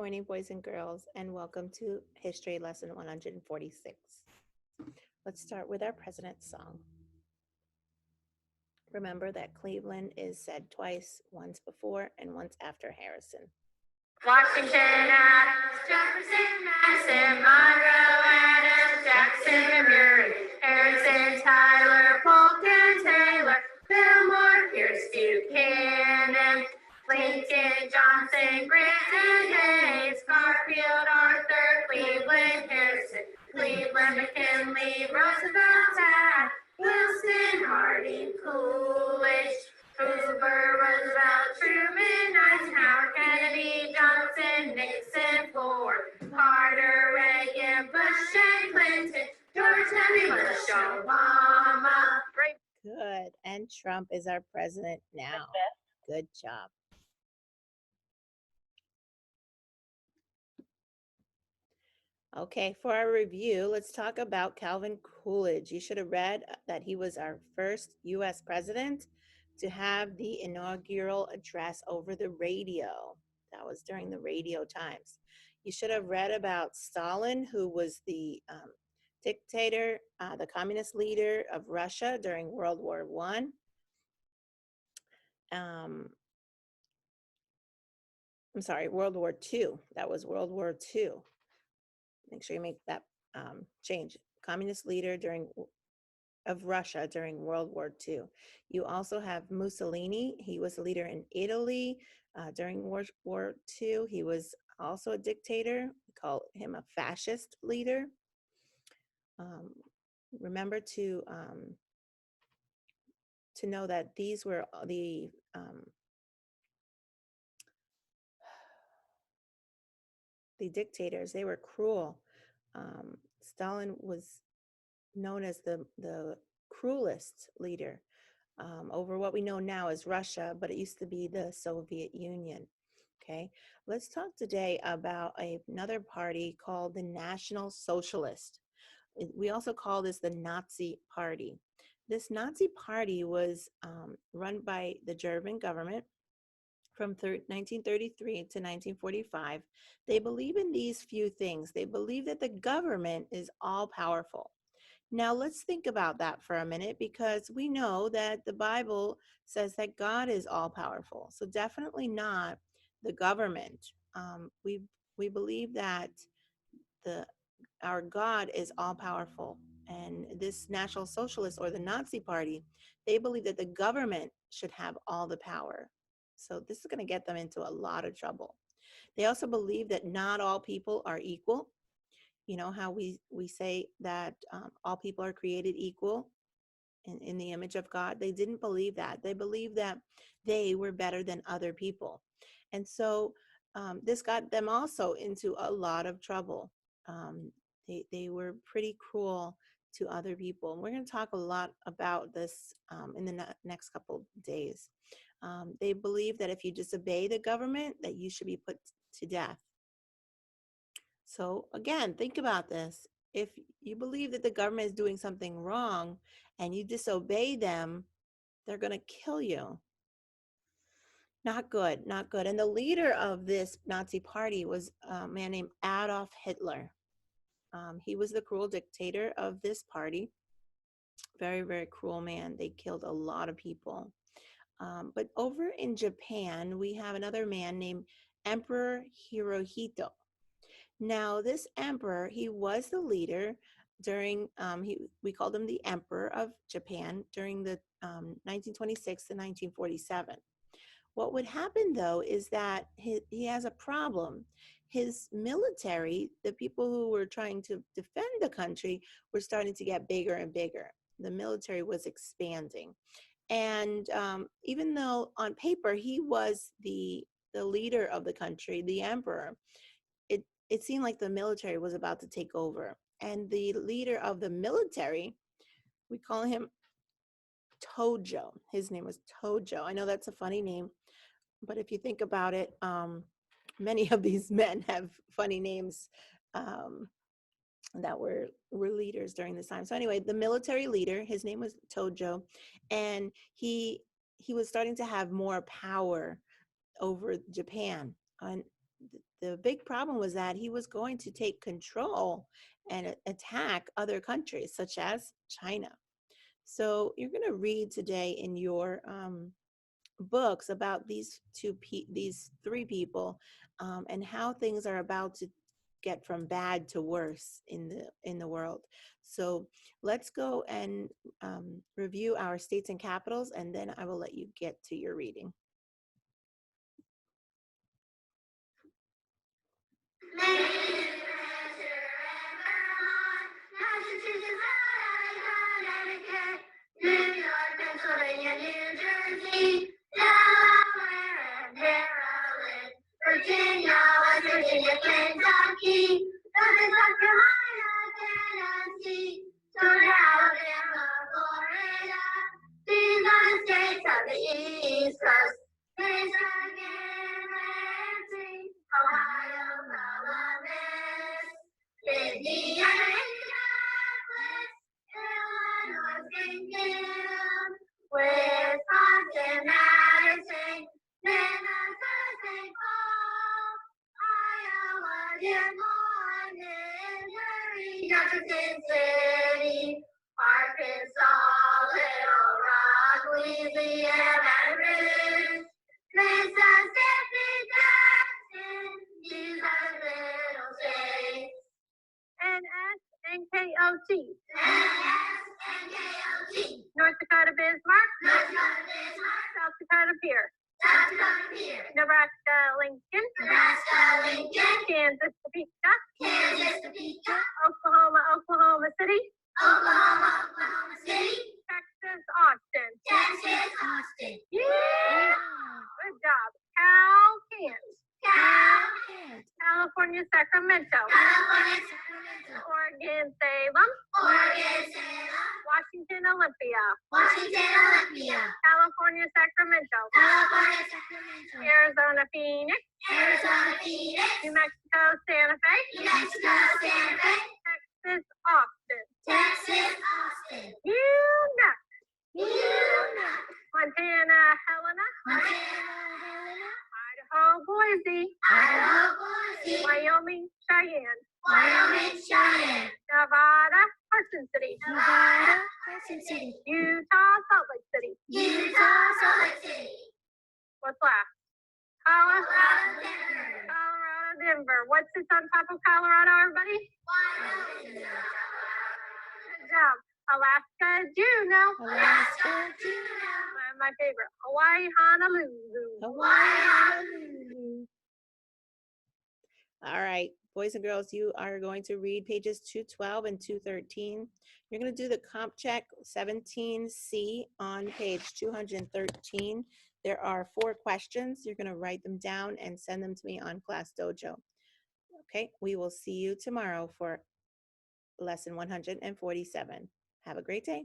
morning, boys and girls, and welcome to History Lesson 146. Let's start with our President's Song. Remember that Cleveland is said twice, once before and once after Harrison. Washington, Adams, Jefferson, Madison, Monroe, Adams, Jackson, Murray, Harrison, Tyler, Polk, and Taylor, Fillmore, Pierce, Buchanan, Lincoln, Johnson, Grant, and Hayes, Garfield, Arthur, Cleveland, Harrison, Cleveland, McKinley, Roosevelt, Taft, Wilson, Harding, Coolidge, Hoover, Roosevelt, Truman, Eisenhower, Kennedy, Johnson, Nixon, Ford, Carter, Reagan, Bush, and Clinton, George W. Bush, Obama. Great. Good. And Trump is our president now. Good job. Okay, for our review, let's talk about Calvin Coolidge. You should have read that he was our first U.S. president to have the inaugural address over the radio. That was during the radio times. You should have read about Stalin, who was the dictator, the communist leader of Russia during World War I. I'm sorry, World War II. That was World War II. Make sure you make that change. Communist leader of Russia during World War II. You also have Mussolini. He was a leader in Italy during World War II. He was also a dictator. We call him a fascist leader. Remember to know that these were the dictators. They were cruel. Stalin was known as the cruelest leader over what we know now as Russia, but it used to be the Soviet Union. Okay, let's talk today about another party called the National Socialist. We also call this the Nazi Party. This Nazi Party was run by the German government from 1933 to 1945. They believe in these few things. They believe that the government is all powerful. Now, let's think about that for a minute, because we know that the Bible says that God is all powerful. So definitely not the government. We believe that our God is all powerful. And this National Socialist or the Nazi Party, they believe that the government should have all the power. So this is going to get them into a lot of trouble. They also believe that not all people are equal. You know how we say that all people are created equal in the image of God? They didn't believe that. They believed that they were better than other people. And so this got them also into a lot of trouble. They were pretty cruel to other people. And we're going to talk a lot about this in the next couple days. They believe that if you disobey the government, that you should be put to death. So again, think about this. If you believe that the government is doing something wrong and you disobey them, they're going to kill you. Not good, not good. And the leader of this Nazi party was a man named Adolf Hitler. He was the cruel dictator of this party. Very, very cruel man. They killed a lot of people. But over in Japan, we have another man named Emperor Hirohito. Now, this emperor, he was the leader during, we called him the Emperor of Japan during the 1926 to 1947. What would happen, though, is that he has a problem. His military, the people who were trying to defend the country, were starting to get bigger and bigger. The military was expanding. And even though on paper he was the leader of the country, the emperor, it seemed like the military was about to take over. And the leader of the military, we call him Tojo. His name was Tojo. I know that's a funny name, but if you think about it, many of these men have funny names that were leaders during this time. So anyway, the military leader, his name was Tojo, and he was starting to have more power over Japan. And the big problem was that he was going to take control and attack other countries, such as China. So you're going to read today in your books about these three people, and how things are about to get from bad to worse in the world. So let's go and review our states and capitals, and then I will let you get to your reading. Maine, Hampshire, and Vermont, Massachusetts, Rhode Island, Connecticut, New York, Pennsylvania, New Jersey, Delaware, and Maryland, Virginia, West Virginia, Kentucky, North Carolina, Tennessee, Georgia, Alabama, Florida. These are the states of the East Coast. Michigan, Lansing, Ohio, Columbus, Indiana, Indianapolis, Illinois, Springfield, Wisconsin, Madison, Minnesota, St. Paul, Iowa, Des Moines, Missouri, Jefferson City, Arkansas, Little Rock, Louisiana, Baton Rouge, Mississippi, Jackson, these are the little states. NSNKOT, NSNKOT, North Dakota Bismarck, North Dakota Bismarck, South Dakota Pierce, South Dakota Pierce, Nebraska Lincoln, Nebraska Lincoln, Kansas Topeka, Kansas Topeka, Oklahoma Oklahoma City, Oklahoma Oklahoma City, Texas Austin. Texas Austin, Yeah! Good job. Calcans, California Sacramento, California Sacramento, Oregon Salem, Oregon Salem, Washington Olympia, Washington Olympia, California Sacramento, California Sacramento, Arizona Phoenix, Arizona Phoenix, New Mexico Santa Fe, New Mexico Santa Fe, Texas Austin, Texas Austin, UNAC, UNAC, Montana Helena, Montana Helena, Idaho Boise, Idaho Boise, Wyoming Cheyenne, Wyoming Cheyenne, Nevada Carson City, Nevada Carson City, Utah Salt Lake City. Utah Salt Lake City, What's last? Colorado Denver, Colorado Denver. What sits on top of Colorado, everybody? Wyoming, Good job. Alaska, Juneau. Alaska, Juneau, My favorite. Hawaii, Honolulu. Hawaii, Honolulu. All right, boys and girls, you are going to read pages 212 and 213. You're going to do the comp check 17C on page 213. There are 4 questions. You're going to write them down and send them to me on Class Dojo. Okay, we will see you tomorrow for lesson 147. Have a great day.